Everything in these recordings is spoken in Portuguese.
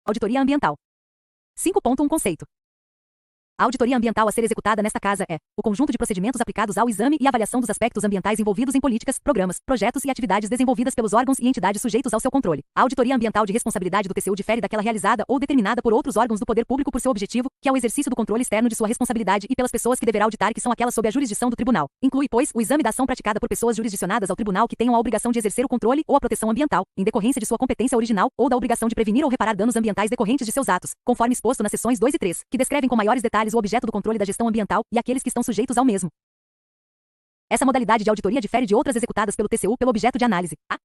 Auditoria ambiental. 5.1 Conceito. A auditoria ambiental a ser executada nesta casa é o conjunto de procedimentos aplicados ao exame e avaliação dos aspectos ambientais envolvidos em políticas, programas, projetos e atividades desenvolvidas pelos órgãos e entidades sujeitos ao seu controle. A auditoria ambiental de responsabilidade do TCU difere daquela realizada ou determinada por outros órgãos do poder público por seu objetivo, que é o exercício do controle externo de sua responsabilidade e pelas pessoas que deverá auditar, que são aquelas sob a jurisdição do tribunal. Inclui, pois, o exame da ação praticada por pessoas jurisdicionadas ao tribunal que tenham a obrigação de exercer o controle ou a proteção ambiental, em decorrência de sua competência original ou da obrigação de prevenir ou reparar danos ambientais decorrentes de seus atos, conforme exposto nas seções 2 e 3, que descrevem com maiores detalhes o objeto do controle da gestão ambiental e aqueles que estão sujeitos ao mesmo. Essa modalidade de auditoria difere de outras executadas pelo TCU pelo objeto de análise. A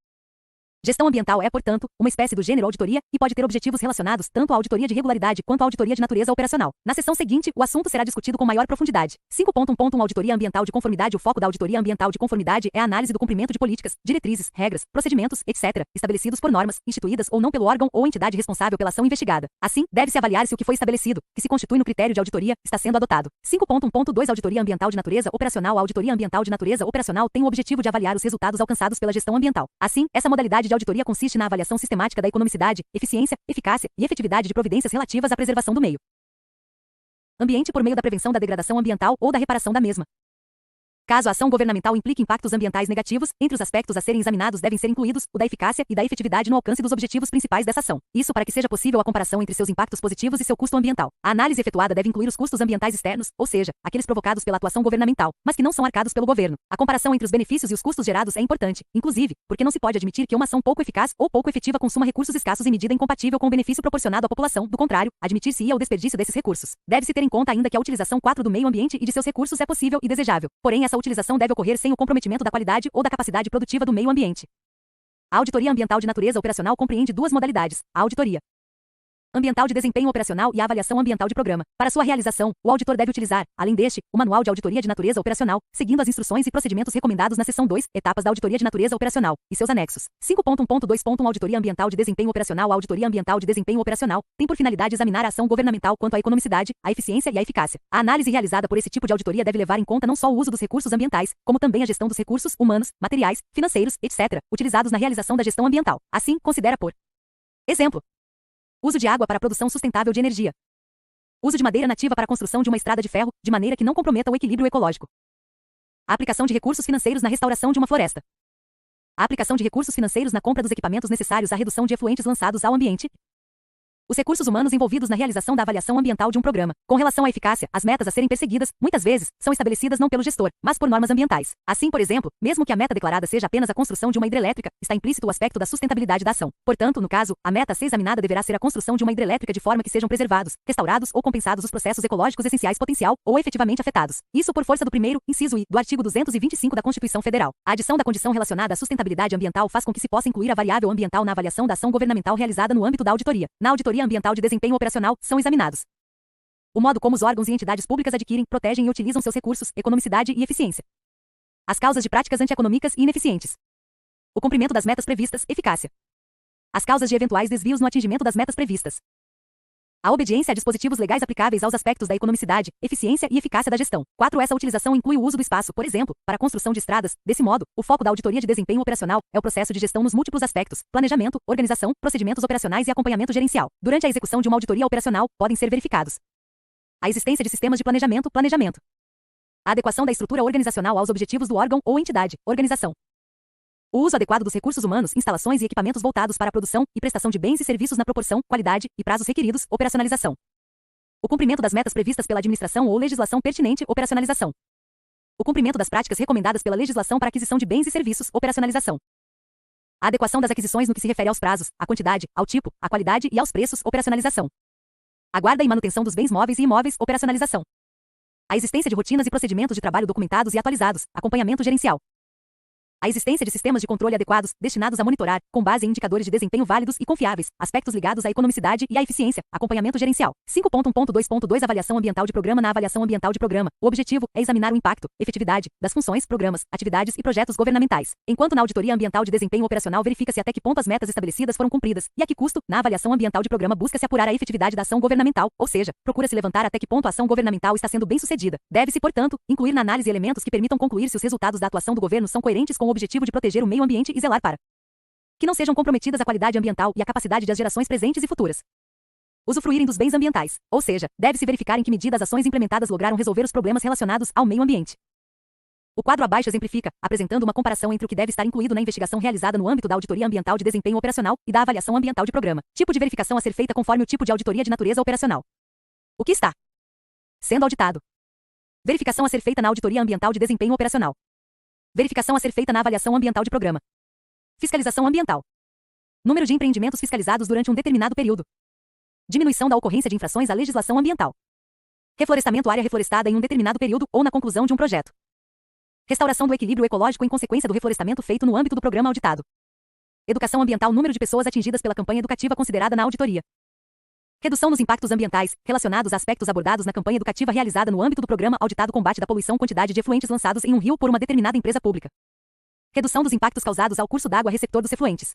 gestão ambiental é, portanto, uma espécie do gênero auditoria e pode ter objetivos relacionados tanto à auditoria de regularidade quanto à auditoria de natureza operacional. Na sessão seguinte, o assunto será discutido com maior profundidade. 5.1 Auditoria ambiental de conformidade. O foco da auditoria ambiental de conformidade é a análise do cumprimento de políticas, diretrizes, regras, procedimentos, etc., estabelecidos por normas, instituídas ou não pelo órgão ou entidade responsável pela ação investigada. Assim, deve-se avaliar se o que foi estabelecido, que se constitui no critério de auditoria, está sendo adotado. 5.1.2 Auditoria ambiental de natureza operacional. A auditoria ambiental de natureza operacional tem o objetivo de avaliar os resultados alcançados pela gestão ambiental. Assim, essa modalidade de auditoria consiste na avaliação sistemática da economicidade, eficiência, eficácia e efetividade de providências relativas à preservação do meio ambiente por meio da prevenção da degradação ambiental ou da reparação da mesma. Caso a ação governamental implique impactos ambientais negativos, entre os aspectos a serem examinados devem ser incluídos o da eficácia e da efetividade no alcance dos objetivos principais dessa ação. Isso para que seja possível a comparação entre seus impactos positivos e seu custo ambiental. A análise efetuada deve incluir os custos ambientais externos, ou seja, aqueles provocados pela atuação governamental, mas que não são arcados pelo governo. A comparação entre os benefícios e os custos gerados é importante, inclusive, porque não se pode admitir que uma ação pouco eficaz ou pouco efetiva consuma recursos escassos em medida incompatível com o benefício proporcionado à população. Do contrário, admitir-se-ia o desperdício desses recursos. Deve-se ter em conta ainda que a utilização 4 do meio ambiente e de seus recursos é possível e desejável. Porém, essa utilização deve ocorrer sem o comprometimento da qualidade ou da capacidade produtiva do meio ambiente. A auditoria ambiental de natureza operacional compreende duas modalidades: a auditoria ambiental de desempenho operacional e a avaliação ambiental de programa. Para sua realização, o auditor deve utilizar, além deste, o Manual de Auditoria de Natureza Operacional, seguindo as instruções e procedimentos recomendados na seção 2, Etapas da Auditoria de Natureza Operacional, e seus anexos. 5.1.2. Auditoria ambiental de desempenho operacional. A auditoria ambiental de desempenho operacional tem por finalidade examinar a ação governamental quanto à economicidade, a eficiência e a eficácia. A análise realizada por esse tipo de auditoria deve levar em conta não só o uso dos recursos ambientais, como também a gestão dos recursos humanos, materiais, financeiros, etc., utilizados na realização da gestão ambiental. Assim, considera por exemplo: uso de água para a produção sustentável de energia. Uso de madeira nativa para a construção de uma estrada de ferro, de maneira que não comprometa o equilíbrio ecológico. A aplicação de recursos financeiros na restauração de uma floresta. A aplicação de recursos financeiros na compra dos equipamentos necessários à redução de efluentes lançados ao ambiente. Os recursos humanos envolvidos na realização da avaliação ambiental de um programa. Com relação à eficácia, as metas a serem perseguidas, muitas vezes, são estabelecidas não pelo gestor, mas por normas ambientais. Assim, por exemplo, mesmo que a meta declarada seja apenas a construção de uma hidrelétrica, está implícito o aspecto da sustentabilidade da ação. Portanto, no caso, a meta a ser examinada deverá ser a construção de uma hidrelétrica de forma que sejam preservados, restaurados ou compensados os processos ecológicos essenciais potencial ou efetivamente afetados. Isso por força do primeiro inciso I do artigo 225 da Constituição Federal. A adição da condição relacionada à sustentabilidade ambiental faz com que se possa incluir a variável ambiental na avaliação da ação governamental realizada no âmbito da auditoria. Na auditoria ambiental de desempenho operacional, são examinados o modo como os órgãos e entidades públicas adquirem, protegem e utilizam seus recursos, economicidade e eficiência. As causas de práticas antieconômicas e ineficientes. O cumprimento das metas previstas, eficácia. As causas de eventuais desvios no atingimento das metas previstas. A obediência a dispositivos legais aplicáveis aos aspectos da economicidade, eficiência e eficácia da gestão. 4. Essa utilização inclui o uso do espaço, por exemplo, para a construção de estradas. Desse modo, o foco da auditoria de desempenho operacional é o processo de gestão nos múltiplos aspectos: planejamento, organização, procedimentos operacionais e acompanhamento gerencial. Durante a execução de uma auditoria operacional, podem ser verificados a existência de sistemas de planejamento, a adequação da estrutura organizacional aos objetivos do órgão ou entidade, organização, o uso adequado dos recursos humanos, instalações e equipamentos voltados para a produção e prestação de bens e serviços na proporção, qualidade e prazos requeridos, operacionalização. O cumprimento das metas previstas pela administração ou legislação pertinente, operacionalização. O cumprimento das práticas recomendadas pela legislação para aquisição de bens e serviços, operacionalização. A adequação das aquisições no que se refere aos prazos, à quantidade, ao tipo, à qualidade e aos preços, operacionalização. A guarda e manutenção dos bens móveis e imóveis, operacionalização. A existência de rotinas e procedimentos de trabalho documentados e atualizados, acompanhamento gerencial. A existência de sistemas de controle adequados, destinados a monitorar, com base em indicadores de desempenho válidos e confiáveis, aspectos ligados à economicidade e à eficiência, acompanhamento gerencial. 5.1.2.2 Avaliação ambiental de programa. Na avaliação ambiental de programa, o objetivo é examinar o impacto, efetividade, das funções, programas, atividades e projetos governamentais. Enquanto na auditoria ambiental de desempenho operacional verifica-se até que ponto as metas estabelecidas foram cumpridas e a que custo, na avaliação ambiental de programa busca-se apurar a efetividade da ação governamental, ou seja, procura-se levantar até que ponto a ação governamental está sendo bem sucedida. Deve-se, portanto, incluir na análise elementos que permitam concluir se os resultados da atuação do governo são coerentes com o objetivo de proteger o meio ambiente e zelar para que não sejam comprometidas a qualidade ambiental e a capacidade das gerações presentes e futuras. Usufruírem dos bens ambientais, ou seja, deve-se verificar em que medida as ações implementadas lograram resolver os problemas relacionados ao meio ambiente. O quadro abaixo exemplifica, apresentando uma comparação entre o que deve estar incluído na investigação realizada no âmbito da auditoria ambiental de desempenho operacional e da avaliação ambiental de programa. Tipo de verificação a ser feita conforme o tipo de auditoria de natureza operacional. O que está sendo auditado. Verificação a ser feita na auditoria ambiental de desempenho operacional. Verificação a ser feita na avaliação ambiental de programa. Fiscalização ambiental. Número de empreendimentos fiscalizados durante um determinado período. Diminuição da ocorrência de infrações à legislação ambiental. Reflorestamento área reflorestada em um determinado período ou na conclusão de um projeto. Restauração do equilíbrio ecológico em consequência do reflorestamento feito no âmbito do programa auditado. Educação ambiental, número de pessoas atingidas pela campanha educativa considerada na auditoria. Redução dos impactos ambientais, relacionados a aspectos abordados na campanha educativa realizada no âmbito do programa auditado. Combate da poluição, quantidade de efluentes lançados em um rio por uma determinada empresa pública. Redução dos impactos causados ao curso d'água receptor dos efluentes.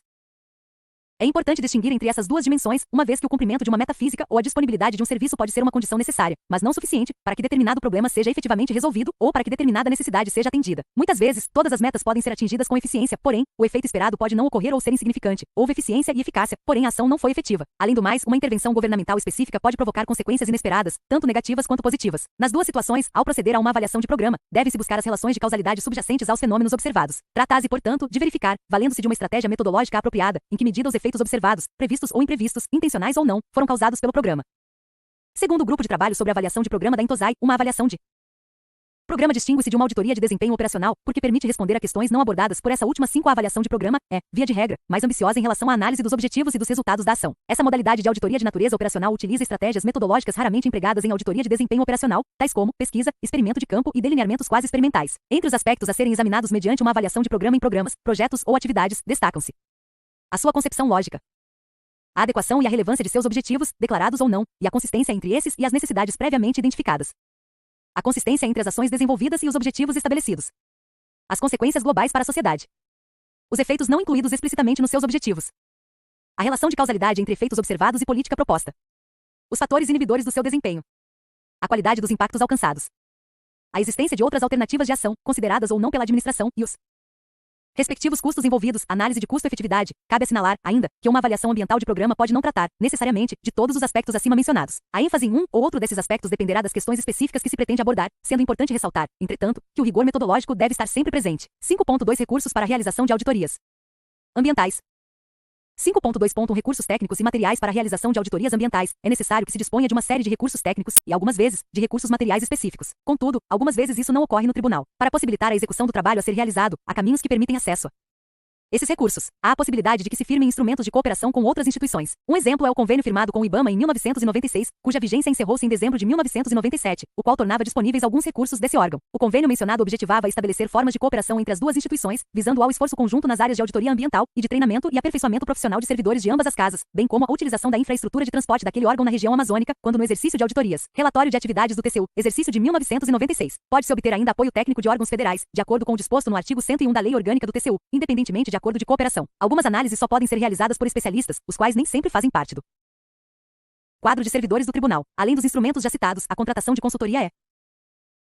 É importante distinguir entre essas duas dimensões, uma vez que o cumprimento de uma meta física ou a disponibilidade de um serviço pode ser uma condição necessária, mas não suficiente, para que determinado problema seja efetivamente resolvido ou para que determinada necessidade seja atendida. Muitas vezes, todas as metas podem ser atingidas com eficiência, porém, o efeito esperado pode não ocorrer ou ser insignificante. Houve eficiência e eficácia, porém a ação não foi efetiva. Além do mais, uma intervenção governamental específica pode provocar consequências inesperadas, tanto negativas quanto positivas. Nas duas situações, ao proceder a uma avaliação de programa, deve-se buscar as relações de causalidade subjacentes aos fenômenos observados. Trata-se, portanto, de verificar, valendo-se de uma estratégia metodológica apropriada, em que medida os efeitos observados, previstos ou imprevistos, intencionais ou não, foram causados pelo programa. Segundo o grupo de trabalho sobre avaliação de programa da Intosai, uma avaliação de programa distingue-se de uma auditoria de desempenho operacional, porque permite responder a questões não abordadas por essa última. A avaliação de programa é, via de regra, mais ambiciosa em relação à análise dos objetivos e dos resultados da ação. Essa modalidade de auditoria de natureza operacional utiliza estratégias metodológicas raramente empregadas em auditoria de desempenho operacional, tais como pesquisa, experimento de campo e delineamentos quase experimentais. Entre os aspectos a serem examinados mediante uma avaliação de programa em programas, projetos ou atividades, destacam-se a sua concepção lógica, a adequação e a relevância de seus objetivos, declarados ou não, e a consistência entre esses e as necessidades previamente identificadas. A consistência entre as ações desenvolvidas e os objetivos estabelecidos. As consequências globais para a sociedade. Os efeitos não incluídos explicitamente nos seus objetivos. A relação de causalidade entre efeitos observados e política proposta. Os fatores inibidores do seu desempenho. A qualidade dos impactos alcançados. A existência de outras alternativas de ação, consideradas ou não pela administração, e os respectivos custos envolvidos. Análise de custo-efetividade. Cabe assinalar, ainda, que uma avaliação ambiental de programa pode não tratar, necessariamente, de todos os aspectos acima mencionados. A ênfase em um ou outro desses aspectos dependerá das questões específicas que se pretende abordar, sendo importante ressaltar, entretanto, que o rigor metodológico deve estar sempre presente. 5.2 Recursos para a realização de auditorias ambientais. 5.2. Recursos técnicos e materiais para a realização de auditorias ambientais. É necessário que se disponha de uma série de recursos técnicos e, algumas vezes, de recursos materiais específicos. Contudo, algumas vezes isso não ocorre no tribunal. Para possibilitar a execução do trabalho a ser realizado, há caminhos que permitem acesso a esses recursos. Há a possibilidade de que se firmem instrumentos de cooperação com outras instituições. Um exemplo é o convênio firmado com o IBAMA em 1996, cuja vigência encerrou-se em dezembro de 1997, o qual tornava disponíveis alguns recursos desse órgão. O convênio mencionado objetivava estabelecer formas de cooperação entre as duas instituições, visando ao esforço conjunto nas áreas de auditoria ambiental e de treinamento e aperfeiçoamento profissional de servidores de ambas as casas, bem como a utilização da infraestrutura de transporte daquele órgão na região amazônica, quando no exercício de auditorias. Relatório de atividades do TCU, exercício de 1996. Pode-se obter ainda apoio técnico de órgãos federais, de acordo com o disposto no artigo 101 da Lei Orgânica do TCU, independentemente de acordo de cooperação. Algumas análises só podem ser realizadas por especialistas, os quais nem sempre fazem parte do quadro de servidores do tribunal. Além dos instrumentos já citados, a contratação de consultoria é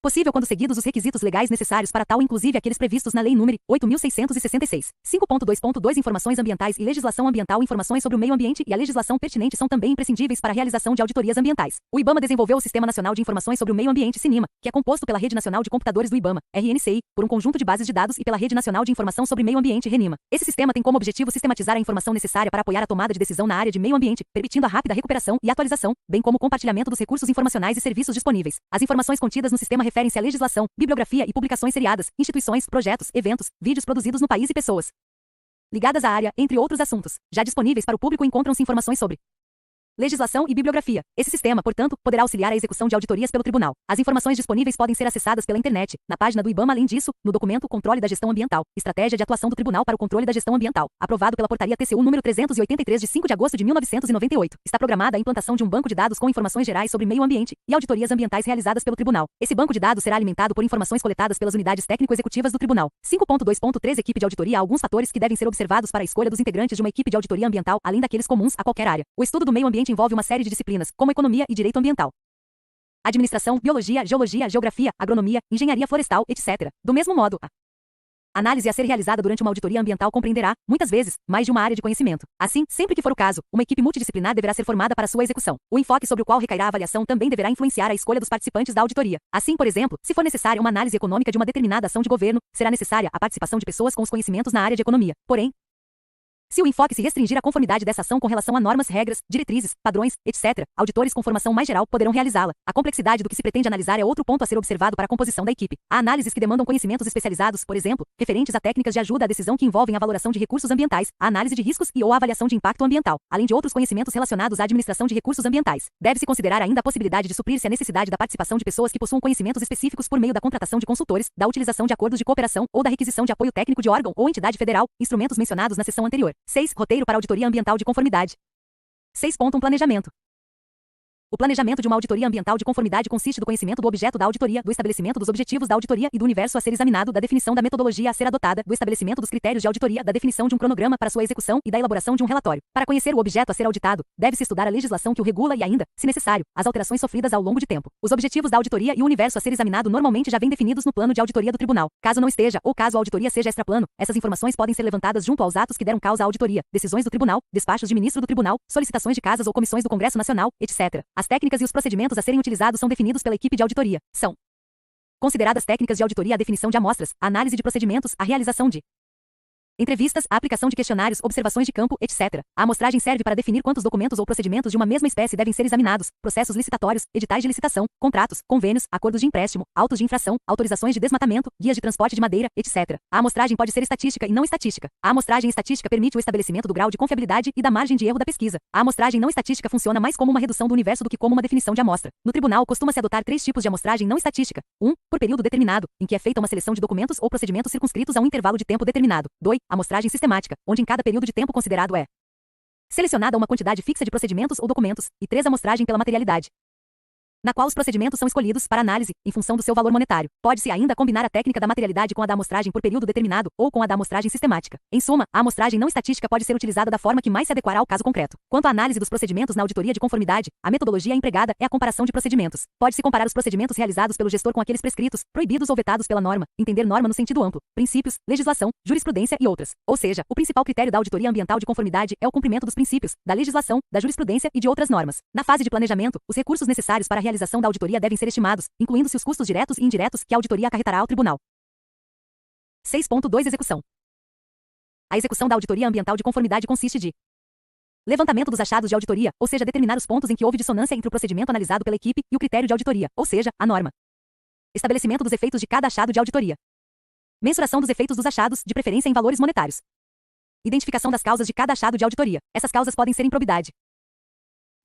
possível quando seguidos os requisitos legais necessários para tal, inclusive aqueles previstos na Lei nº 8.666. 5.2.2 Informações ambientais e legislação ambiental. Informações sobre o meio ambiente e a legislação pertinente são também imprescindíveis para a realização de auditorias ambientais. O IBAMA desenvolveu o Sistema Nacional de Informações sobre o Meio Ambiente (SINIMA), que é composto pela Rede Nacional de Computadores do IBAMA, RNCI, por um conjunto de bases de dados e pela Rede Nacional de Informação sobre Meio Ambiente (RENIMA). Esse sistema tem como objetivo sistematizar a informação necessária para apoiar a tomada de decisão na área de meio ambiente, permitindo a rápida recuperação e atualização, bem como o compartilhamento dos recursos informacionais e serviços disponíveis. As informações contidas no sistema referem-se à legislação, bibliografia e publicações seriadas, instituições, projetos, eventos, vídeos produzidos no país e pessoas ligadas à área, entre outros assuntos. Já disponíveis para o público encontram-se informações sobre legislação e bibliografia. Esse sistema, portanto, poderá auxiliar a execução de auditorias pelo tribunal. As informações disponíveis podem ser acessadas pela internet, na página do IBAMA. Além disso, no documento Controle da Gestão Ambiental, Estratégia de Atuação do Tribunal para o Controle da Gestão Ambiental, aprovado pela Portaria TCU número 383 de 5 de agosto de 1998, está programada a implantação de um banco de dados com informações gerais sobre meio ambiente e auditorias ambientais realizadas pelo tribunal. Esse banco de dados será alimentado por informações coletadas pelas unidades técnico-executivas do tribunal. 5.2.3 Equipe de auditoria. Há alguns fatores que devem ser observados para a escolha dos integrantes de uma equipe de auditoria ambiental, além daqueles comuns a qualquer área. O estudo do meio ambiente envolve uma série de disciplinas, como economia e direito ambiental, administração, biologia, geologia, geografia, agronomia, engenharia florestal, etc. Do mesmo modo, a A análise a ser realizada durante uma auditoria ambiental compreenderá, muitas vezes, mais de uma área de conhecimento. Assim, sempre que for o caso, uma equipe multidisciplinar deverá ser formada para sua execução. O enfoque sobre o qual recairá a avaliação também deverá influenciar a escolha dos participantes da auditoria. Assim, por exemplo, se for necessária uma análise econômica de uma determinada ação de governo, será necessária a participação de pessoas com os conhecimentos na área de economia. Porém, se o enfoque se restringir à conformidade dessa ação com relação a normas, regras, diretrizes, padrões, etc., auditores com formação mais geral poderão realizá-la. A complexidade do que se pretende analisar é outro ponto a ser observado para a composição da equipe. Há análises que demandam conhecimentos especializados, por exemplo, referentes a técnicas de ajuda à decisão que envolvem a valoração de recursos ambientais, a análise de riscos e ou a avaliação de impacto ambiental, além de outros conhecimentos relacionados à administração de recursos ambientais. Deve-se considerar ainda a possibilidade de suprir-se a necessidade da participação de pessoas que possuam conhecimentos específicos por meio da contratação de consultores, da utilização de acordos de cooperação ou da requisição de apoio técnico de órgão ou entidade federal, instrumentos mencionados na seção anterior. 6. Roteiro para auditoria ambiental de conformidade. 6. Planejamento. O planejamento de uma auditoria ambiental de conformidade consiste do conhecimento do objeto da auditoria, do estabelecimento dos objetivos da auditoria e do universo a ser examinado, da definição da metodologia a ser adotada, do estabelecimento dos critérios de auditoria, da definição de um cronograma para sua execução e da elaboração de um relatório. Para conhecer o objeto a ser auditado, deve-se estudar a legislação que o regula e ainda, se necessário, as alterações sofridas ao longo de tempo. Os objetivos da auditoria e o universo a ser examinado normalmente já vêm definidos no plano de auditoria do tribunal. Caso não esteja, ou caso a auditoria seja extraplano, essas informações podem ser levantadas junto aos atos que deram causa à auditoria, decisões do tribunal, despachos de ministro do tribunal, solicitações de casas ou comissões do Congresso Nacional, etc. As técnicas e os procedimentos a serem utilizados são definidos pela equipe de auditoria. São consideradas técnicas de auditoria a definição de amostras, a análise de procedimentos, a realização de entrevistas, a aplicação de questionários, observações de campo, etc. A amostragem serve para definir quantos documentos ou procedimentos de uma mesma espécie devem ser examinados, processos licitatórios, editais de licitação, contratos, convênios, acordos de empréstimo, autos de infração, autorizações de desmatamento, guias de transporte de madeira, etc. A amostragem pode ser estatística e não estatística. A amostragem estatística permite o estabelecimento do grau de confiabilidade e da margem de erro da pesquisa. A amostragem não estatística funciona mais como uma redução do universo do que como uma definição de amostra. No tribunal costuma-se adotar 3 tipos de amostragem não estatística. 1. Por período determinado, em que é feita uma seleção de documentos ou procedimentos circunscritos a um intervalo de tempo determinado. 2. Amostragem sistemática, onde em cada período de tempo considerado é selecionada uma quantidade fixa de procedimentos ou documentos, e 3. Amostragem pela materialidade, na qual os procedimentos são escolhidos para análise, em função do seu valor monetário. Pode-se ainda combinar a técnica da materialidade com a da amostragem por período determinado, ou com a da amostragem sistemática. Em suma, a amostragem não estatística pode ser utilizada da forma que mais se adequará ao caso concreto. Quanto à análise dos procedimentos na auditoria de conformidade, a metodologia empregada é a comparação de procedimentos. Pode-se comparar os procedimentos realizados pelo gestor com aqueles prescritos, proibidos ou vetados pela norma, entender norma no sentido amplo, princípios, legislação, jurisprudência e outras. Ou seja, o principal critério da auditoria ambiental de conformidade é o cumprimento dos princípios, da legislação, da jurisprudência e de outras normas. Na fase de planejamento, os recursos necessários para a realização da auditoria devem ser estimados, incluindo-se os custos diretos e indiretos que a auditoria acarretará ao tribunal. 6.2 Execução. A execução da auditoria ambiental de conformidade consiste de levantamento dos achados de auditoria, ou seja, determinar os pontos em que houve dissonância entre o procedimento analisado pela equipe e o critério de auditoria, ou seja, a norma. Estabelecimento dos efeitos de cada achado de auditoria. Mensuração dos efeitos dos achados, de preferência em valores monetários. Identificação das causas de cada achado de auditoria. Essas causas podem ser improbidade,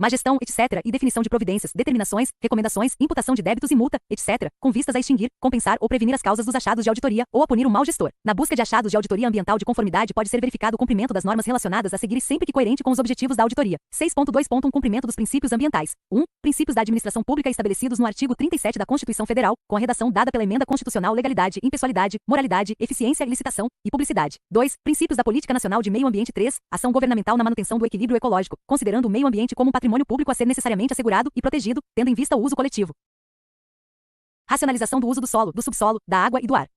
má gestão, etc., e definição de providências, determinações, recomendações, imputação de débitos e multa, etc., com vistas a extinguir, compensar ou prevenir as causas dos achados de auditoria ou a punir o mau gestor. Na busca de achados de auditoria ambiental de conformidade pode ser verificado o cumprimento das normas relacionadas a seguir sempre que coerente com os objetivos da auditoria. 6.2 Cumprimento dos princípios ambientais. 1. Princípios da administração pública estabelecidos no artigo 37 da Constituição Federal, com a redação dada pela Emenda Constitucional legalidade, impessoalidade, moralidade, eficiência, licitação e publicidade. 2. Princípios da Política Nacional de Meio Ambiente. 3. Ação governamental na manutenção do equilíbrio ecológico, considerando o meio ambiente como um patrimônio público a ser necessariamente assegurado e protegido, tendo em vista o uso coletivo. Racionalização do uso do solo, do subsolo, da água e do ar.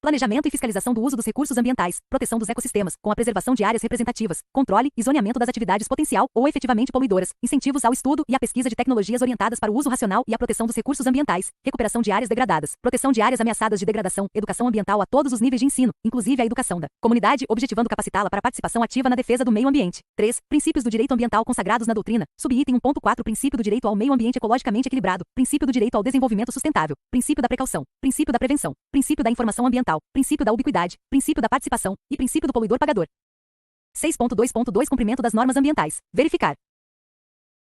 Planejamento e fiscalização do uso dos recursos ambientais, proteção dos ecossistemas, com a preservação de áreas representativas, controle e zoneamento das atividades potencial ou efetivamente poluidoras, incentivos ao estudo e à pesquisa de tecnologias orientadas para o uso racional e a proteção dos recursos ambientais, recuperação de áreas degradadas, proteção de áreas ameaçadas de degradação, educação ambiental a todos os níveis de ensino, inclusive a educação da comunidade, objetivando capacitá-la para participação ativa na defesa do meio ambiente. 3. Princípios do direito ambiental consagrados na doutrina, subitem 1.4 Princípio do direito ao meio ambiente ecologicamente equilibrado, princípio do direito ao desenvolvimento sustentável, princípio da precaução, princípio da prevenção, princípio da informação ambiental, princípio da ubiquidade, princípio da participação e princípio do poluidor-pagador. 6.2 Cumprimento das normas ambientais. Verificar.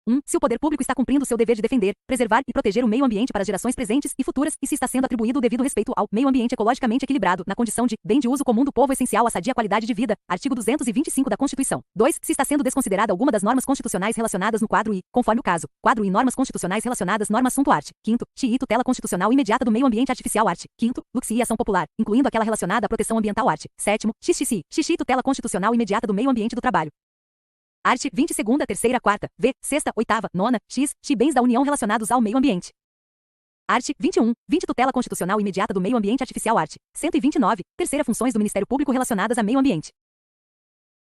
1. Se o poder público está cumprindo seu dever de defender, preservar e proteger o meio ambiente para gerações presentes e futuras e se está sendo atribuído o devido respeito ao meio ambiente ecologicamente equilibrado na condição de bem de uso comum do povo essencial à sadia qualidade de vida, artigo 225 da Constituição. 2. Se está sendo desconsiderada alguma das normas constitucionais relacionadas no quadro I, conforme o caso. Quadro I normas constitucionais relacionadas norma assunto art. 5º, XI tutela constitucional imediata do meio ambiente artificial art. 5º, luxi ação popular, incluindo aquela relacionada à proteção ambiental art. 7º, XXI tutela constitucional imediata do meio ambiente do trabalho. Art. 22ª, 3ª, 4ª, V, 6ª, 8ª, 9ª, X, bens da União relacionados ao meio ambiente. Art. 21. 20 Tutela constitucional imediata do meio ambiente artificial. Art. 129. Terceira Funções do Ministério Público relacionadas a meio ambiente.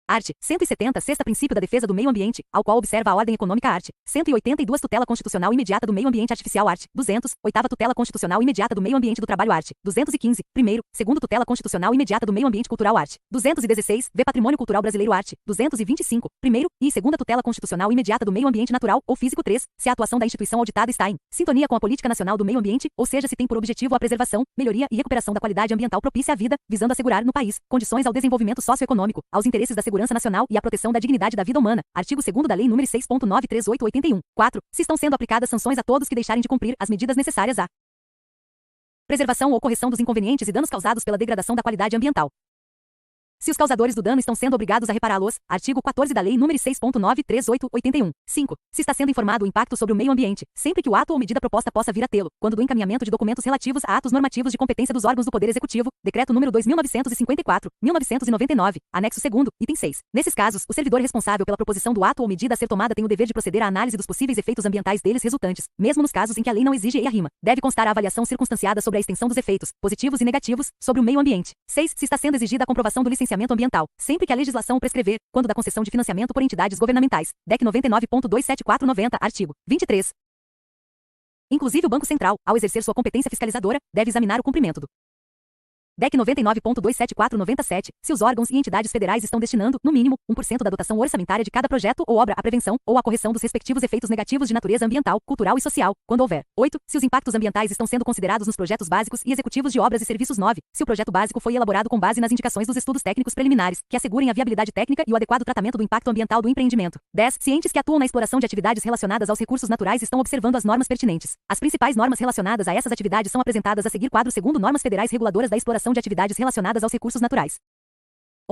Art. 170 Sexta Princípio da Defesa do Meio Ambiente, ao qual observa a ordem econômica. Art. 182 Tutela Constitucional Imediata do Meio Ambiente Artificial. Art. 200 Oitava Tutela Constitucional Imediata do Meio Ambiente do Trabalho. Art. 215 Primeiro, Segundo Tutela Constitucional Imediata do Meio Ambiente Cultural. Art. 216 Vê Patrimônio Cultural Brasileiro. Art. 225 Primeiro e Segunda Tutela Constitucional Imediata do Meio Ambiente Natural ou Físico. 3 Se a atuação da instituição auditada está em sintonia com a Política Nacional do Meio Ambiente, ou seja, se tem por objetivo a preservação, melhoria e recuperação da qualidade ambiental propícia à vida, visando assegurar no país condições ao desenvolvimento socioeconômico, aos interesses da segurança nacional e à proteção da dignidade da vida humana. Artigo 2º da Lei nº 6.93881. 4. Se estão sendo aplicadas sanções a todos que deixarem de cumprir as medidas necessárias à preservação ou correção dos inconvenientes e danos causados pela degradação da qualidade ambiental. Se os causadores do dano estão sendo obrigados a repará-los. Artigo 14 da Lei nº 6.93881. 5. Se está sendo informado o impacto sobre o meio ambiente, sempre que o ato ou medida proposta possa vir a tê-lo, quando do encaminhamento de documentos relativos a atos normativos de competência dos órgãos do Poder Executivo, Decreto nº 2954, 1999, Anexo 2º, item 6. Nesses casos, o servidor responsável pela proposição do ato ou medida a ser tomada tem o dever de proceder à análise dos possíveis efeitos ambientais deles resultantes, mesmo nos casos em que a lei não exige EIA-RIMA. Deve constar a avaliação circunstanciada sobre a extensão dos efeitos, positivos e negativos, sobre o meio ambiente. 6. Se está sendo exigida a comprovação do licenciamento ambiental, sempre que a legislação o prescrever, quando da concessão de financiamento por entidades governamentais. DEC 99.27490, artigo 23. Inclusive o Banco Central, ao exercer sua competência fiscalizadora, deve examinar o cumprimento do DEC 99.27497, se os órgãos e entidades federais estão destinando, no mínimo, 1% da dotação orçamentária de cada projeto ou obra à prevenção ou à correção dos respectivos efeitos negativos de natureza ambiental, cultural e social, quando houver. 8. Se os impactos ambientais estão sendo considerados nos projetos básicos e executivos de obras e serviços. 9. Se o projeto básico foi elaborado com base nas indicações dos estudos técnicos preliminares, que assegurem a viabilidade técnica e o adequado tratamento do impacto ambiental do empreendimento. 10. Cientes que atuam na exploração de atividades relacionadas aos recursos naturais estão observando as normas pertinentes. As principais normas relacionadas a essas atividades são apresentadas a seguir. Quadro 2º Normas Federais Reguladoras da Exploração de Atividades relacionadas aos recursos naturais.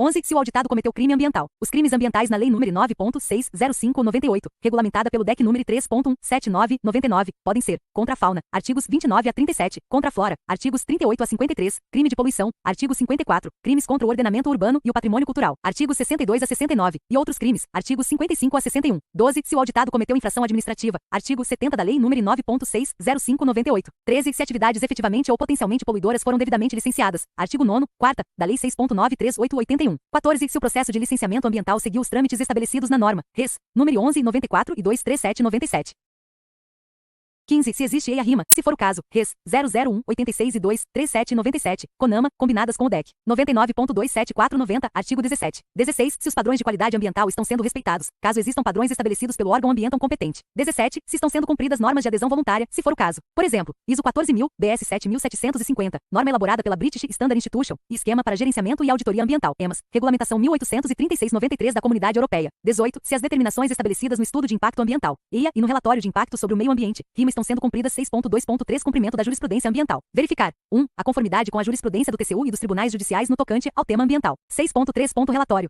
11. Se o auditado cometeu crime ambiental. Os crimes ambientais na Lei nº 9.605/98, regulamentada pelo DEC nº 3.179/99, podem ser: contra a fauna, artigos 29 a 37, contra a flora, artigos 38 a 53, crime de poluição, artigo 54, crimes contra o ordenamento urbano e o patrimônio cultural, artigos 62 a 69, e outros crimes, artigos 55 a 61. 12. Se o auditado cometeu infração administrativa, artigo 70 da Lei nº 9.605/98. 13. Se atividades efetivamente ou potencialmente poluidoras foram devidamente licenciadas, artigo 9º, 4ª, da Lei 6.93881. 14. Se o processo de licenciamento ambiental seguiu os trâmites estabelecidos na norma, Res. número 1194 e 23797. 15. Se existe EIA-RIMA, se for o caso, Res. 00186 e 23797, CONAMA, combinadas com o DEC 99.27490, artigo 17. 16. Se os padrões de qualidade ambiental estão sendo respeitados, caso existam padrões estabelecidos pelo órgão ambiental competente. 17. Se estão sendo cumpridas normas de adesão voluntária, se for o caso. Por exemplo, ISO 14000, BS 7750, norma elaborada pela British Standard Institution, e Esquema para Gerenciamento e Auditoria Ambiental, EMAS, Regulamentação 1836/93 da Comunidade Europeia. 18. Se as determinações estabelecidas no Estudo de Impacto Ambiental, EIA, e no Relatório de Impacto sobre o Meio Ambiente, RIMA, estão sendo cumpridas. 6.2.3 Cumprimento da jurisprudência ambiental. Verificar. 1. A conformidade com a jurisprudência do TCU e dos tribunais judiciais no tocante ao tema ambiental. 6.3. Relatório.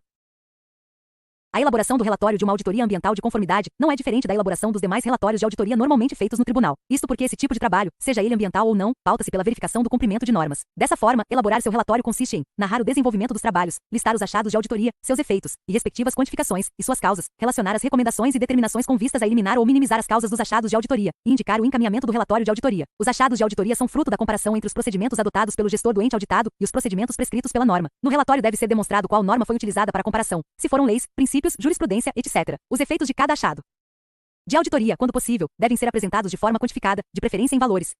A elaboração do relatório de uma auditoria ambiental de conformidade não é diferente da elaboração dos demais relatórios de auditoria normalmente feitos no tribunal. Isto porque esse tipo de trabalho, seja ele ambiental ou não, pauta-se pela verificação do cumprimento de normas. Dessa forma, elaborar seu relatório consiste em narrar o desenvolvimento dos trabalhos, listar os achados de auditoria, seus efeitos e respectivas quantificações e suas causas, relacionar as recomendações e determinações com vistas a eliminar ou minimizar as causas dos achados de auditoria e indicar o encaminhamento do relatório de auditoria. Os achados de auditoria são fruto da comparação entre os procedimentos adotados pelo gestor do ente auditado e os procedimentos prescritos pela norma. No relatório deve ser demonstrado qual norma foi utilizada para a comparação, se foram leis, princípios, jurisprudência, etc. Os efeitos de cada achado de auditoria, quando possível, devem ser apresentados de forma quantificada, de preferência em valores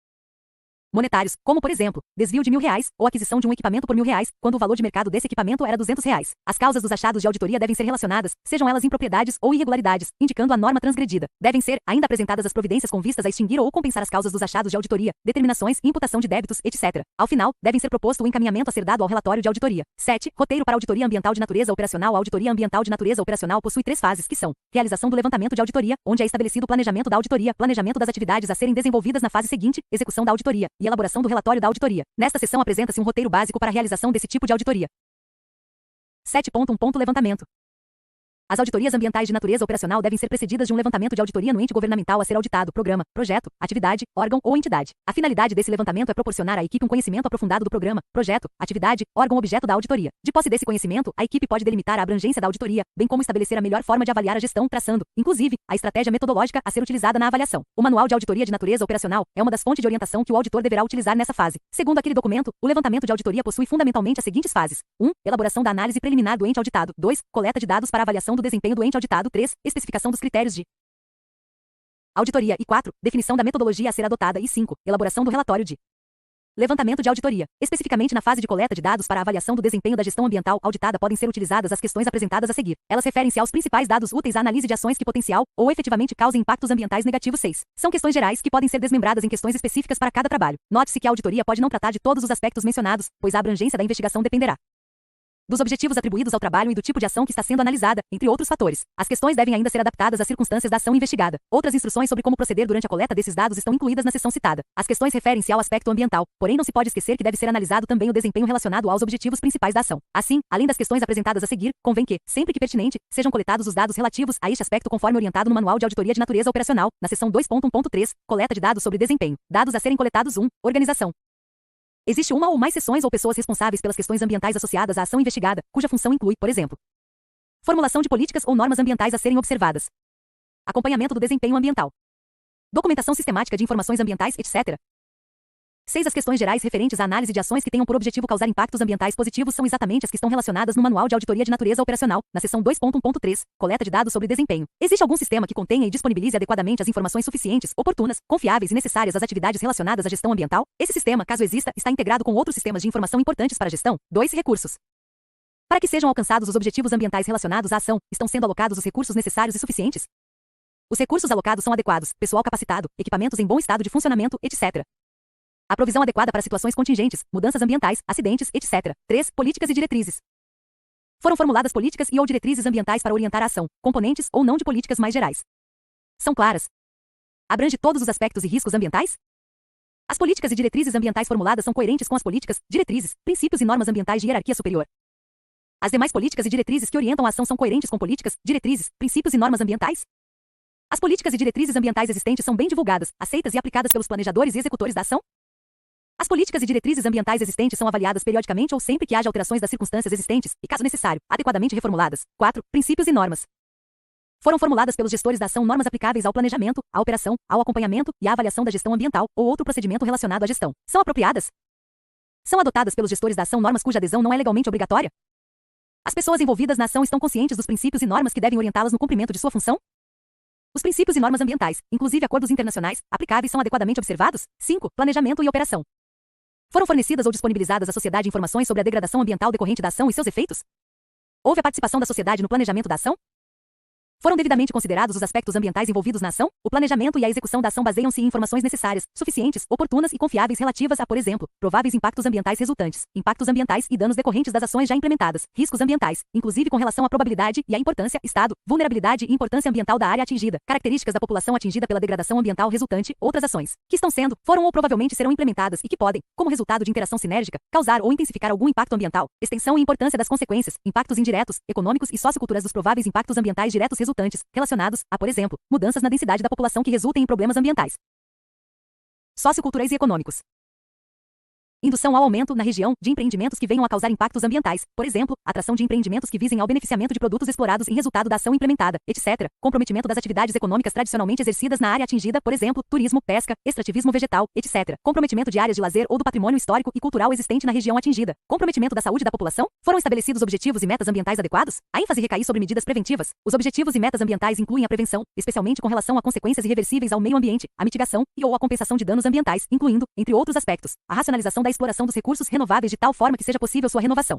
monetários, como por exemplo, desvio de R$ 1.000 ou aquisição de um equipamento por R$ 1.000, quando o valor de mercado desse equipamento era R$ 200. As causas dos achados de auditoria devem ser relacionadas, sejam elas impropriedades ou irregularidades, indicando a norma transgredida. Devem ser ainda apresentadas as providências com vistas a extinguir ou compensar as causas dos achados de auditoria, determinações, imputação de débitos, etc. Ao final, devem ser proposto o encaminhamento a ser dado ao relatório de auditoria. 7. Roteiro para auditoria ambiental de natureza operacional. A auditoria ambiental de natureza operacional possui 3 fases, que são: realização do levantamento de auditoria, onde é estabelecido o planejamento da auditoria, planejamento das atividades a serem desenvolvidas na fase seguinte, execução da auditoria e elaboração do relatório da auditoria. Nesta seção apresenta-se um roteiro básico para a realização desse tipo de auditoria. 7.1 Levantamento. As auditorias ambientais de natureza operacional devem ser precedidas de um levantamento de auditoria no ente governamental a ser auditado, programa, projeto, atividade, órgão ou entidade. A finalidade desse levantamento é proporcionar à equipe um conhecimento aprofundado do programa, projeto, atividade, órgão objeto da auditoria. De posse desse conhecimento, a equipe pode delimitar a abrangência da auditoria, bem como estabelecer a melhor forma de avaliar a gestão, traçando, inclusive, a estratégia metodológica a ser utilizada na avaliação. O Manual de Auditoria de Natureza Operacional é uma das fontes de orientação que o auditor deverá utilizar nessa fase. Segundo aquele documento, o levantamento de auditoria possui fundamentalmente as seguintes fases: 1. Elaboração da análise preliminar do ente auditado. 2. Coleta de dados para avaliação do desempenho do ente auditado. 3. Especificação dos critérios de auditoria. E 4. Definição da metodologia a ser adotada. E 5. Elaboração do relatório de levantamento de auditoria. Especificamente na fase de coleta de dados para a avaliação do desempenho da gestão ambiental auditada podem ser utilizadas as questões apresentadas a seguir. Elas referem-se aos principais dados úteis à análise de ações que potencial ou efetivamente causem impactos ambientais negativos. 6. São questões gerais que podem ser desmembradas em questões específicas para cada trabalho. Note-se que a auditoria pode não tratar de todos os aspectos mencionados, pois a abrangência da investigação dependerá dos objetivos atribuídos ao trabalho e do tipo de ação que está sendo analisada, entre outros fatores. As questões devem ainda ser adaptadas às circunstâncias da ação investigada. Outras instruções sobre como proceder durante a coleta desses dados estão incluídas na seção citada. As questões referem-se ao aspecto ambiental, porém não se pode esquecer que deve ser analisado também o desempenho relacionado aos objetivos principais da ação. Assim, além das questões apresentadas a seguir, convém que, sempre que pertinente, sejam coletados os dados relativos a este aspecto conforme orientado no Manual de Auditoria de Natureza Operacional, na seção 2.1.3, coleta de dados sobre desempenho. Dados a serem coletados. 1. Organização. Existe uma ou mais seções ou pessoas responsáveis pelas questões ambientais associadas à ação investigada, cuja função inclui, por exemplo, formulação de políticas ou normas ambientais a serem observadas, acompanhamento do desempenho ambiental, documentação sistemática de informações ambientais, etc. 6. As questões gerais referentes à análise de ações que tenham por objetivo causar impactos ambientais positivos são exatamente as que estão relacionadas no Manual de Auditoria de Natureza Operacional, na seção 2.1.3, coleta de dados sobre desempenho. Existe algum sistema que contenha e disponibilize adequadamente as informações suficientes, oportunas, confiáveis e necessárias às atividades relacionadas à gestão ambiental? Esse sistema, caso exista, está integrado com outros sistemas de informação importantes para a gestão. 2. Recursos. Para que sejam alcançados os objetivos ambientais relacionados à ação, estão sendo alocados os recursos necessários e suficientes? Os recursos alocados são adequados, pessoal capacitado, equipamentos em bom estado de funcionamento, etc. A provisão adequada para situações contingentes, mudanças ambientais, acidentes, etc. 3. Políticas e diretrizes. Foram formuladas políticas e ou diretrizes ambientais para orientar a ação, componentes ou não de políticas mais gerais. São claras. Abrange todos os aspectos e riscos ambientais? As políticas e diretrizes ambientais formuladas são coerentes com as políticas, diretrizes, princípios e normas ambientais de hierarquia superior. As demais políticas e diretrizes que orientam a ação são coerentes com políticas, diretrizes, princípios e normas ambientais? As políticas e diretrizes ambientais existentes são bem divulgadas, aceitas e aplicadas pelos planejadores e executores da ação? As políticas e diretrizes ambientais existentes são avaliadas periodicamente ou sempre que haja alterações das circunstâncias existentes, e, caso necessário, adequadamente reformuladas. 4. Princípios e normas. Foram formuladas pelos gestores da ação normas aplicáveis ao planejamento, à operação, ao acompanhamento e à avaliação da gestão ambiental ou outro procedimento relacionado à gestão. São apropriadas? São adotadas pelos gestores da ação normas cuja adesão não é legalmente obrigatória? As pessoas envolvidas na ação estão conscientes dos princípios e normas que devem orientá-las no cumprimento de sua função? Os princípios e normas ambientais, inclusive acordos internacionais, aplicáveis são adequadamente observados? 5. Planejamento e operação. Foram fornecidas ou disponibilizadas à sociedade informações sobre a degradação ambiental decorrente da ação e seus efeitos? Houve a participação da sociedade no planejamento da ação? Foram devidamente considerados os aspectos ambientais envolvidos na ação? O planejamento e a execução da ação baseiam-se em informações necessárias, suficientes, oportunas e confiáveis relativas a, por exemplo, prováveis impactos ambientais resultantes, impactos ambientais e danos decorrentes das ações já implementadas, riscos ambientais, inclusive com relação à probabilidade e à importância, estado, vulnerabilidade e importância ambiental da área atingida, características da população atingida pela degradação ambiental resultante, outras ações, que estão sendo, foram ou provavelmente serão implementadas e que podem, como resultado de interação sinérgica, causar ou intensificar algum impacto ambiental, extensão e importância das consequências, impactos indiretos, econômicos e socioculturais dos prováveis impactos ambientais diretos resultantes, relacionados a, por exemplo, mudanças na densidade da população que resultem em problemas ambientais socioculturais e econômicos. Indução ao aumento, na região, de empreendimentos que venham a causar impactos ambientais, por exemplo, atração de empreendimentos que visem ao beneficiamento de produtos explorados em resultado da ação implementada, etc. Comprometimento das atividades econômicas tradicionalmente exercidas na área atingida, por exemplo, turismo, pesca, extrativismo vegetal, etc. Comprometimento de áreas de lazer ou do patrimônio histórico e cultural existente na região atingida. Comprometimento da saúde da população? Foram estabelecidos objetivos e metas ambientais adequados? A ênfase recai sobre medidas preventivas. Os objetivos e metas ambientais incluem a prevenção, especialmente com relação a consequências irreversíveis ao meio ambiente, a mitigação e ou a compensação de danos ambientais, incluindo, entre outros aspectos, a racionalização da exploração dos recursos renováveis de tal forma que seja possível sua renovação.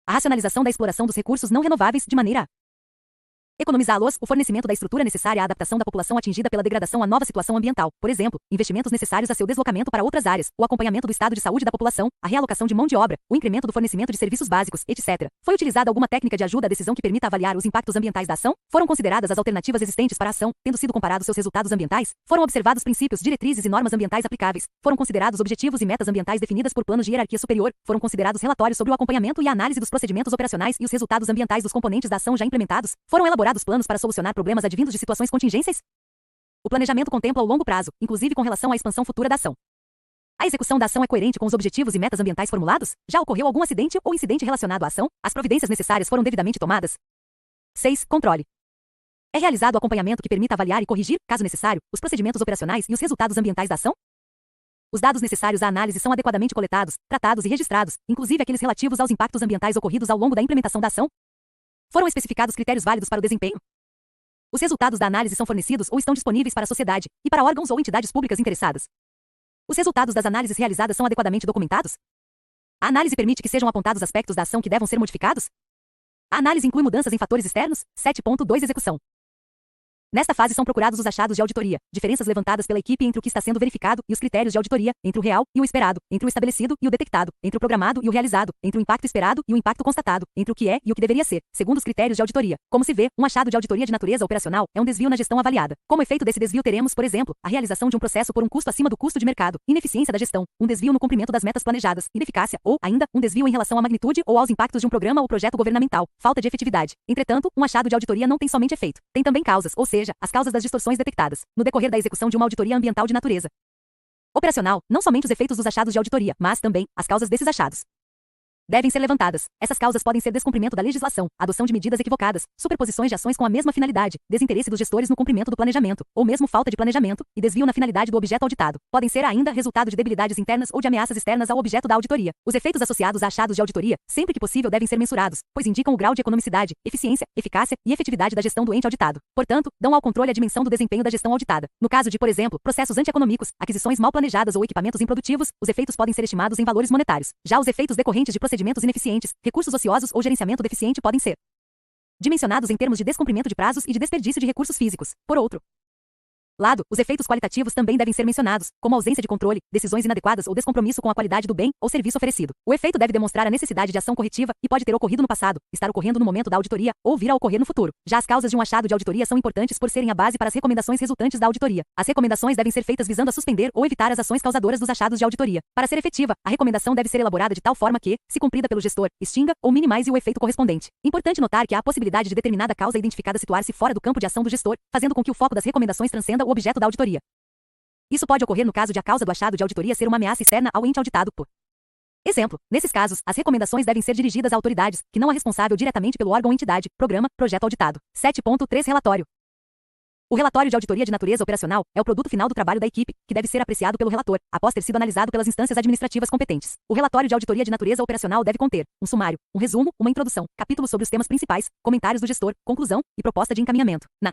A racionalização da exploração dos recursos não renováveis de maneira a Economizá-los, o fornecimento da estrutura necessária à adaptação da população atingida pela degradação à nova situação ambiental, por exemplo, investimentos necessários a seu deslocamento para outras áreas, o acompanhamento do estado de saúde da população, a realocação de mão de obra, o incremento do fornecimento de serviços básicos, etc. Foi utilizada alguma técnica de ajuda à decisão que permita avaliar os impactos ambientais da ação? Foram consideradas as alternativas existentes para a ação, tendo sido comparados seus resultados ambientais? Foram observados princípios, diretrizes e normas ambientais aplicáveis? Foram considerados objetivos e metas ambientais definidas por planos de hierarquia superior? Foram considerados relatórios sobre o acompanhamento e a análise dos procedimentos operacionais e os resultados ambientais dos componentes da ação já implementados? Foram elaborados planos para solucionar problemas advindos de situações contingências? O planejamento contempla o longo prazo, inclusive com relação à expansão futura da ação. A execução da ação é coerente com os objetivos e metas ambientais formulados? Já ocorreu algum acidente ou incidente relacionado à ação? As providências necessárias foram devidamente tomadas? 6. Controle. É realizado o acompanhamento que permita avaliar e corrigir, caso necessário, os procedimentos operacionais e os resultados ambientais da ação? Os dados necessários à análise são adequadamente coletados, tratados e registrados, inclusive aqueles relativos aos impactos ambientais ocorridos ao longo da implementação da ação? Foram especificados critérios válidos para o desempenho? Os resultados da análise são fornecidos ou estão disponíveis para a sociedade e para órgãos ou entidades públicas interessadas? Os resultados das análises realizadas são adequadamente documentados? A análise permite que sejam apontados aspectos da ação que devam ser modificados? A análise inclui mudanças em fatores externos? 7.2 Execução. Nesta fase são procurados os achados de auditoria, diferenças levantadas pela equipe entre o que está sendo verificado e os critérios de auditoria, entre o real e o esperado, entre o estabelecido e o detectado, entre o programado e o realizado, entre o impacto esperado e o impacto constatado, entre o que é e o que deveria ser, segundo os critérios de auditoria. Como se vê, um achado de auditoria de natureza operacional é um desvio na gestão avaliada. Como efeito desse desvio teremos, por exemplo, a realização de um processo por um custo acima do custo de mercado, ineficiência da gestão, um desvio no cumprimento das metas planejadas, ineficácia ou, ainda, um desvio em relação à magnitude ou aos impactos de um programa ou projeto governamental, falta de efetividade. Entretanto, um achado de auditoria não tem somente efeito, tem também causas, ou seja, as causas das distorções detectadas no decorrer da execução de uma auditoria ambiental de natureza operacional, não somente os efeitos dos achados de auditoria, mas também as causas desses achados devem ser levantadas. Essas causas podem ser descumprimento da legislação, adoção de medidas equivocadas, superposições de ações com a mesma finalidade, desinteresse dos gestores no cumprimento do planejamento, ou mesmo falta de planejamento e desvio na finalidade do objeto auditado. Podem ser ainda resultado de debilidades internas ou de ameaças externas ao objeto da auditoria. Os efeitos associados a achados de auditoria, sempre que possível, devem ser mensurados, pois indicam o grau de economicidade, eficiência, eficácia e efetividade da gestão do ente auditado. Portanto, dão ao controle a dimensão do desempenho da gestão auditada. No caso de, por exemplo, processos antieconômicos, aquisições mal planejadas ou equipamentos improdutivos, os efeitos podem ser estimados em valores monetários. Já os efeitos decorrentes de procedimentos ineficientes, recursos ociosos ou gerenciamento deficiente podem ser dimensionados em termos de descumprimento de prazos e de desperdício de recursos físicos. Por outro lado, os efeitos qualitativos também devem ser mencionados, como ausência de controle, decisões inadequadas ou descompromisso com a qualidade do bem ou serviço oferecido. O efeito deve demonstrar a necessidade de ação corretiva e pode ter ocorrido no passado, estar ocorrendo no momento da auditoria ou vir a ocorrer no futuro. Já as causas de um achado de auditoria são importantes por serem a base para as recomendações resultantes da auditoria. As recomendações devem ser feitas visando a suspender ou evitar as ações causadoras dos achados de auditoria. Para ser efetiva, a recomendação deve ser elaborada de tal forma que, se cumprida pelo gestor, extinga ou minimize o efeito correspondente. Importante notar que há a possibilidade de determinada causa identificada situar-se fora do campo de ação do gestor, fazendo com que o foco das recomendações transcenda o objeto da auditoria. Isso pode ocorrer no caso de a causa do achado de auditoria ser uma ameaça externa ao ente auditado. Por exemplo, nesses casos, as recomendações devem ser dirigidas a autoridades, que não é responsável diretamente pelo órgão ou entidade, programa, projeto auditado. 7.3 Relatório. O relatório de auditoria de natureza operacional é o produto final do trabalho da equipe, que deve ser apreciado pelo relator, após ter sido analisado pelas instâncias administrativas competentes. O relatório de auditoria de natureza operacional deve conter um sumário, um resumo, uma introdução, capítulos sobre os temas principais, comentários do gestor, conclusão e proposta de encaminhamento. Na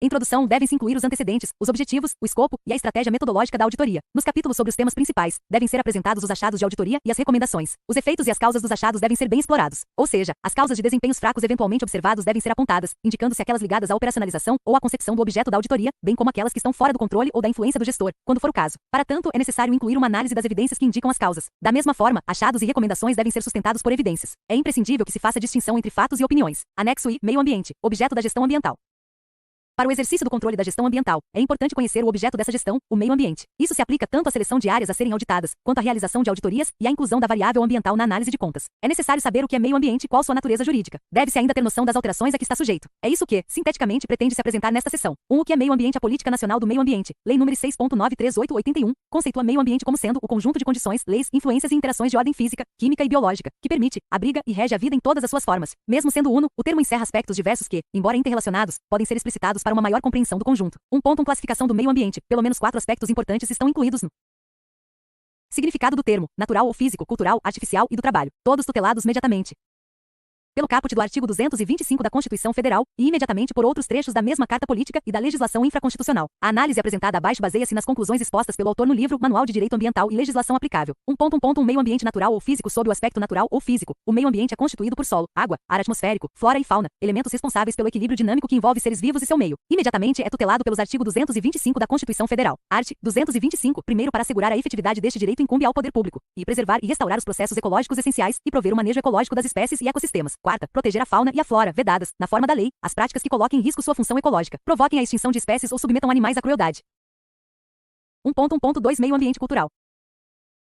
introdução devem-se incluir os antecedentes, os objetivos, o escopo e a estratégia metodológica da auditoria. Nos capítulos sobre os temas principais, devem ser apresentados os achados de auditoria e as recomendações. Os efeitos e as causas dos achados devem ser bem explorados. Ou seja, as causas de desempenhos fracos eventualmente observados devem ser apontadas, indicando-se aquelas ligadas à operacionalização ou à consecução do objeto da auditoria, bem como aquelas que estão fora do controle ou da influência do gestor, quando for o caso. Para tanto, é necessário incluir uma análise das evidências que indicam as causas. Da mesma forma, achados e recomendações devem ser sustentados por evidências. É imprescindível que se faça distinção entre fatos e opiniões. Anexo I, meio ambiente, objeto da gestão ambiental. Para o exercício do controle da gestão ambiental, é importante conhecer o objeto dessa gestão, o meio ambiente. Isso se aplica tanto à seleção de áreas a serem auditadas, quanto à realização de auditorias e à inclusão da variável ambiental na análise de contas. É necessário saber o que é meio ambiente e qual sua natureza jurídica. Deve-se ainda ter noção das alterações a que está sujeito. É isso que, sinteticamente, pretende se apresentar nesta seção. O que é meio ambiente? A Política Nacional do Meio Ambiente, Lei nº 6.93881, conceitua meio ambiente como sendo o conjunto de condições, leis, influências e interações de ordem física, química e biológica, que permite, abriga e rege a vida em todas as suas formas. Mesmo sendo uno, o termo encerra aspectos diversos que, embora interrelacionados, podem ser explicitados para uma maior compreensão do conjunto. Classificação do meio ambiente. Pelo menos 4 aspectos importantes estão incluídos no significado do termo: natural ou físico, cultural, artificial e do trabalho, todos tutelados mediatamente pelo caput do artigo 225 da Constituição Federal e imediatamente por outros trechos da mesma Carta Política e da legislação infraconstitucional. A análise apresentada abaixo baseia-se nas conclusões expostas pelo autor no livro Manual de Direito Ambiental e Legislação Aplicável. 1.1. Meio ambiente natural ou físico. Sob o aspecto natural ou físico, o meio ambiente é constituído por solo, água, ar atmosférico, flora e fauna, elementos responsáveis pelo equilíbrio dinâmico que envolve seres vivos e seu meio. Imediatamente é tutelado pelos artigos 225 da Constituição Federal. Art. 225. Primeiro, para assegurar a efetividade deste direito incumbe ao poder público e preservar e restaurar os processos ecológicos essenciais e prover o manejo ecológico das espécies e ecossistemas. Quarta, proteger a fauna e a flora, vedadas, na forma da lei, as práticas que coloquem em risco sua função ecológica, provoquem a extinção de espécies ou submetam animais à crueldade. 1.1.2. Meio ambiente cultural.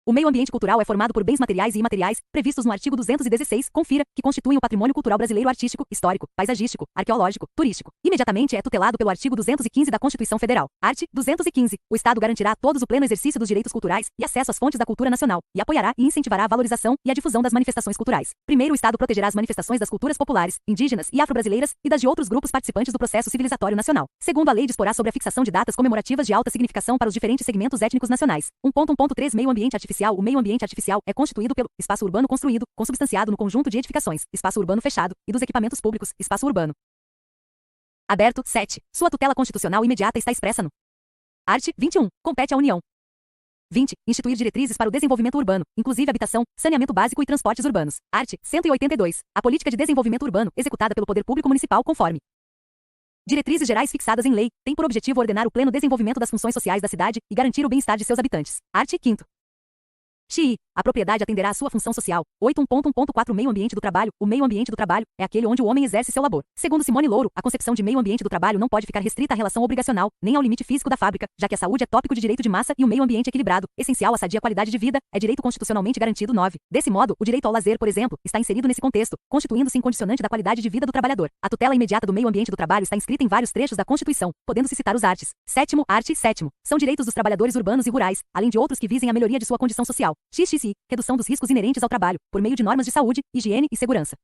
O meio ambiente cultural é formado por bens materiais e imateriais, previstos no artigo 216, confira, que constituem o patrimônio cultural brasileiro artístico, histórico, paisagístico, arqueológico, turístico. Imediatamente é tutelado pelo artigo 215 da Constituição Federal. Art. 215. O Estado garantirá a todos o pleno exercício dos direitos culturais e acesso às fontes da cultura nacional, e apoiará e incentivará a valorização e a difusão das manifestações culturais. Primeiro, o Estado protegerá as manifestações das culturas populares, indígenas e afro-brasileiras e das de outros grupos participantes do processo civilizatório nacional. Segundo, a lei disporá sobre a fixação de datas comemorativas de alta significação para os diferentes segmentos étnicos nacionais. 1.1.3. Meio ambiente artificial. O meio ambiente artificial é constituído pelo espaço urbano construído, consubstanciado no conjunto de edificações, espaço urbano fechado, e dos equipamentos públicos, espaço urbano aberto. 7. Sua tutela constitucional imediata está expressa no art. 21. Compete à União. 20. Instituir diretrizes para o desenvolvimento urbano, inclusive habitação, saneamento básico e transportes urbanos. Art. 182. A política de desenvolvimento urbano, executada pelo Poder Público Municipal conforme diretrizes gerais fixadas em lei, tem por objetivo ordenar o pleno desenvolvimento das funções sociais da cidade e garantir o bem-estar de seus habitantes. Art. 5. Xi. A propriedade atenderá à sua função social. 8. 1.1.4. Meio ambiente do trabalho. O meio ambiente do trabalho é aquele onde o homem exerce seu labor. Segundo Simone Louro, a concepção de meio ambiente do trabalho não pode ficar restrita à relação obrigacional, nem ao limite físico da fábrica, já que a saúde é tópico de direito de massa e o meio ambiente equilibrado, essencial à sadia qualidade de vida, é direito constitucionalmente garantido. 9. Desse modo, o direito ao lazer, por exemplo, está inserido nesse contexto, constituindo-se incondicionante da qualidade de vida do trabalhador. A tutela imediata do meio ambiente do trabalho está inscrita em vários trechos da Constituição, podendo-se citar os artes. 7º. Art. 7º. São direitos dos trabalhadores urbanos e rurais, além de outros que visem a melhoria de sua condição social. XXI. Redução dos riscos inerentes ao trabalho, por meio de normas de saúde, higiene e segurança.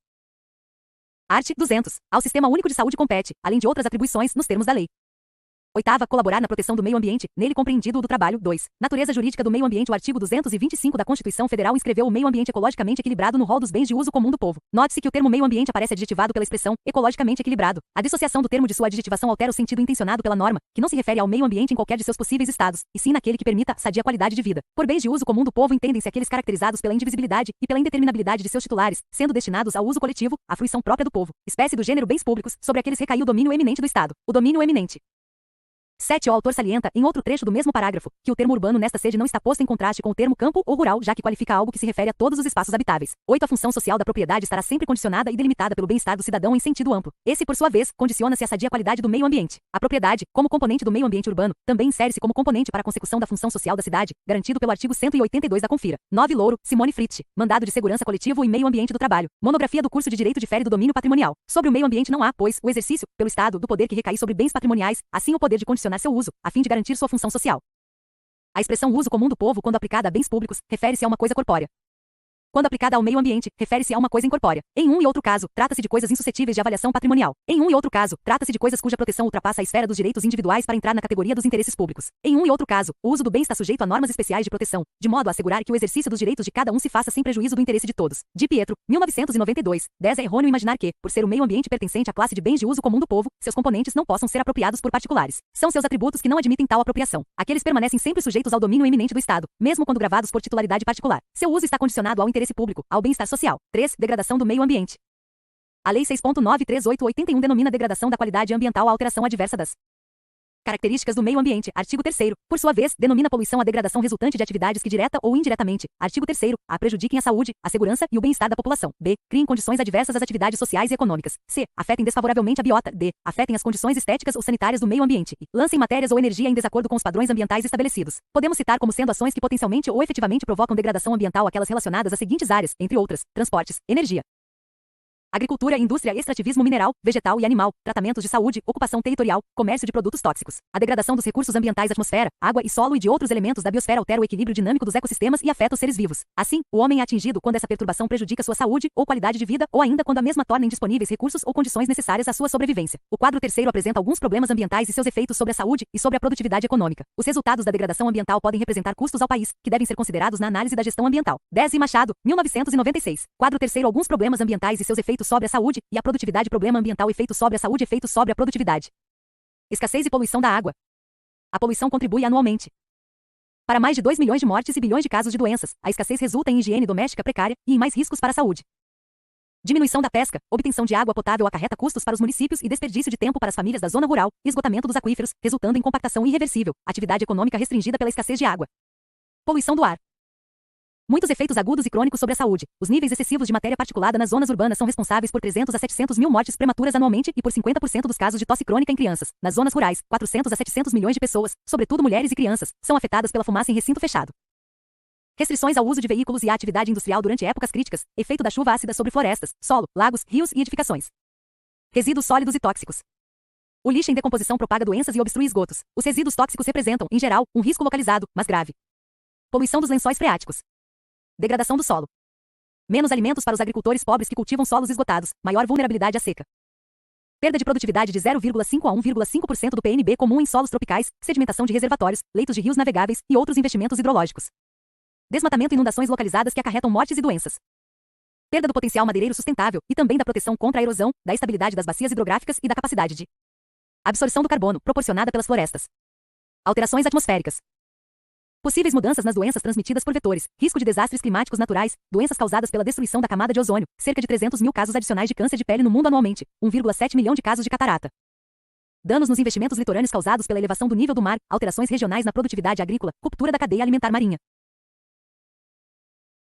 Art. 200. Ao Sistema Único de Saúde compete, além de outras atribuições, nos termos da lei. 8ª. Colaborar na proteção do meio ambiente, nele compreendido o do trabalho. 2. Natureza jurídica do meio ambiente. O artigo 225 da Constituição Federal inscreveu o meio ambiente ecologicamente equilibrado no rol dos bens de uso comum do povo. Note-se que o termo meio ambiente aparece adjetivado pela expressão ecologicamente equilibrado. A dissociação do termo de sua adjetivação altera o sentido intencionado pela norma, que não se refere ao meio ambiente em qualquer de seus possíveis estados, e sim naquele que permita sadia qualidade de vida. Por bens de uso comum do povo entendem-se aqueles caracterizados pela indivisibilidade e pela indeterminabilidade de seus titulares, sendo destinados ao uso coletivo, à fruição própria do povo, espécie do gênero bens públicos, sobre aqueles recaiu o domínio eminente do Estado. O domínio eminente. 7. O autor salienta, em outro trecho do mesmo parágrafo, que o termo urbano nesta sede não está posto em contraste com o termo campo ou rural, já que qualifica algo que se refere a todos os espaços habitáveis. 8. A função social da propriedade estará sempre condicionada e delimitada pelo bem-estar do cidadão em sentido amplo. Esse, por sua vez, condiciona-se à sadia qualidade do meio ambiente. A propriedade, como componente do meio ambiente urbano, também insere-se como componente para a consecução da função social da cidade, garantido pelo artigo 182 da Confira. 9. Louro, Simone Fritsch. Mandado de Segurança Coletivo e Meio Ambiente do Trabalho. Monografia do curso de Direito difere do domínio patrimonial. Sobre o meio ambiente não há, pois, o exercício, pelo Estado, do poder que recai sobre bens patrimoniais, assim o poder de condicionar seu uso, a fim de garantir sua função social. A expressão uso comum do povo, quando aplicada a bens públicos, refere-se a uma coisa corpórea. Quando aplicada ao meio ambiente, refere-se a uma coisa incorpórea. Em um e outro caso, trata-se de coisas insuscetíveis de avaliação patrimonial. Em um e outro caso, trata-se de coisas cuja proteção ultrapassa a esfera dos direitos individuais para entrar na categoria dos interesses públicos. Em um e outro caso, o uso do bem está sujeito a normas especiais de proteção, de modo a assegurar que o exercício dos direitos de cada um se faça sem prejuízo do interesse de todos. Di Pietro, 1992. 10. É errôneo imaginar que, por ser o meio ambiente pertencente à classe de bens de uso comum do povo, seus componentes não possam ser apropriados por particulares. São seus atributos que não admitem tal apropriação. Aqueles permanecem sempre sujeitos ao domínio eminente do Estado, mesmo quando gravados por titularidade particular. Seu uso está condicionado ao interesse público, ao bem-estar social. 3. Degradação do meio ambiente. A Lei 6.93881 denomina degradação da qualidade ambiental a alteração adversa das características do meio ambiente. Artigo 3º. Por sua vez, denomina poluição a degradação resultante de atividades que direta ou indiretamente. Artigo 3º. A prejudiquem a saúde, a segurança e o bem-estar da população. B. Criem condições adversas às atividades sociais e econômicas. C. Afetem desfavoravelmente a biota. D. Afetem as condições estéticas ou sanitárias do meio ambiente. E. Lancem matérias ou energia em desacordo com os padrões ambientais estabelecidos. Podemos citar como sendo ações que potencialmente ou efetivamente provocam degradação ambiental aquelas relacionadas às seguintes áreas, entre outras: transportes, energia, agricultura, indústria, extrativismo mineral, vegetal e animal, tratamentos de saúde, ocupação territorial, comércio de produtos tóxicos. A degradação dos recursos ambientais, atmosfera, água e solo e de outros elementos da biosfera altera o equilíbrio dinâmico dos ecossistemas e afeta os seres vivos. Assim, o homem é atingido quando essa perturbação prejudica sua saúde ou qualidade de vida, ou ainda quando a mesma torna indisponíveis recursos ou condições necessárias à sua sobrevivência. O quadro terceiro apresenta alguns problemas ambientais e seus efeitos sobre a saúde e sobre a produtividade econômica. Os resultados da degradação ambiental podem representar custos ao país, que devem ser considerados na análise da gestão ambiental. 10. Machado, 1996. Quadro terceiro: alguns problemas ambientais e seus efeitos efeito sobre a saúde, e a produtividade, problema ambiental, efeito sobre a saúde, efeito sobre a produtividade. Escassez e poluição da água. A poluição contribui anualmente para mais de 2 milhões de mortes e bilhões de casos de doenças. A escassez resulta em higiene doméstica precária e em mais riscos para a saúde. Diminuição da pesca, obtenção de água potável acarreta custos para os municípios e desperdício de tempo para as famílias da zona rural, esgotamento dos aquíferos, resultando em compactação irreversível, atividade econômica restringida pela escassez de água. Poluição do ar. Muitos efeitos agudos e crônicos sobre a saúde. Os níveis excessivos de matéria particulada nas zonas urbanas são responsáveis por 300 a 700 mil mortes prematuras anualmente e por 50% dos casos de tosse crônica em crianças. Nas zonas rurais, 400 a 700 milhões de pessoas, sobretudo mulheres e crianças, são afetadas pela fumaça em recinto fechado. Restrições ao uso de veículos e à atividade industrial durante épocas críticas, efeito da chuva ácida sobre florestas, solo, lagos, rios e edificações. Resíduos sólidos e tóxicos. O lixo em decomposição propaga doenças e obstrui esgotos. Os resíduos tóxicos representam, em geral, um risco localizado, mas grave. Poluição dos lençóis freáticos. Degradação do solo. Menos alimentos para os agricultores pobres que cultivam solos esgotados, maior vulnerabilidade à seca. Perda de produtividade de 0,5 a 1,5% do PNB comum em solos tropicais, sedimentação de reservatórios, leitos de rios navegáveis e outros investimentos hidrológicos. Desmatamento e inundações localizadas que acarretam mortes e doenças. Perda do potencial madeireiro sustentável e também da proteção contra a erosão, da estabilidade das bacias hidrográficas e da capacidade de absorção do carbono, proporcionada pelas florestas. Alterações atmosféricas. Possíveis mudanças nas doenças transmitidas por vetores, risco de desastres climáticos naturais, doenças causadas pela destruição da camada de ozônio, cerca de 300 mil casos adicionais de câncer de pele no mundo anualmente, 1,7 milhão de casos de catarata. Danos nos investimentos litorâneos causados pela elevação do nível do mar, alterações regionais na produtividade agrícola, ruptura da cadeia alimentar marinha.